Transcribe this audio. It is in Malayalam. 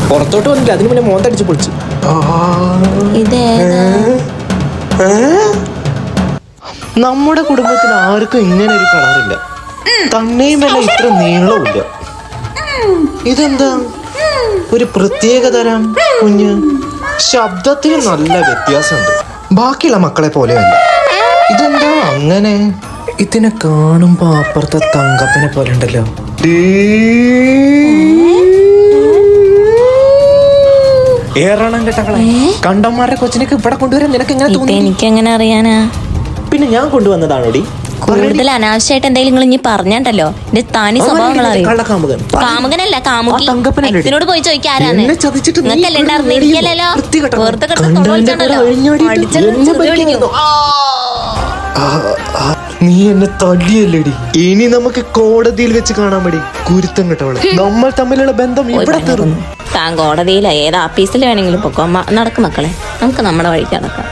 പുറത്തോട്ട് വന്നില്ല, അതിന് മുന്നേ മോന്തടിച്ച് പൊളിച്ചു. നമ്മുടെ കുടുംബത്തിൽ ആർക്കും ഇങ്ങനെ ഒരു കളറില്ല, തന്നെയും വല്ല ഇത്ര നീളമില്ല. ഇതെന്താ ഒരു പ്രത്യേക തരം കുഞ്ഞ്? ശബ്ദത്തിന് നല്ല വ്യത്യാസമുണ്ട്, ബാക്കിയുള്ള മക്കളെ പോലെയല്ല. ഇതെന്താ അങ്ങനെ? ഇതിനെ കാണുമ്പോ അപ്പുറത്തെ തങ്കപ്പനെ പോലെ ഉണ്ടല്ലോ. ഏറണം കേട്ടകളെ, കണ്ടന്മാരുടെ കൊച്ചിനൊക്കെ ഇവിടെ കൊണ്ടുവരാൻ നിനക്ക് എങ്ങനെ തോന്നി? എനിക്കെങ്ങനെ അറിയാനാ? പിന്നെ ഞാൻ കൊണ്ടുവന്നതാണോടി? കൂടുതൽ അനാവശ്യമായിട്ട് എന്തെങ്കിലും നിങ്ങൾ ഇനി പറഞ്ഞല്ലോ എന്റെ തനി സ്വഭാവങ്ങൾ അറിയും. കാമുകനല്ല, കാമുകിനോട് പോയി ചോദിക്കാൻ ആരാന്ന്. നിങ്ങൾക്കല്ലേ ഉണ്ടായിരുന്നു, എനിക്കല്ലോ. നീ എന്നെ തല്ലിയല്ലേടി. ഇനി നമുക്ക് കോടതിയിൽ വെച്ച് കാണാൻ മതി കുരുത്തം കേട്ടവളെ. നമ്മൾ തമ്മിലുള്ള ബന്ധം ഇവിടെ തീർന്നു. താൻ കോടതിയില ഏത് ആഫീസിൽ വേണമെങ്കിലും പൊക്കോ. നടക്കും മക്കളെ, നമുക്ക് നമ്മുടെ വഴിക്ക് നടക്കാം.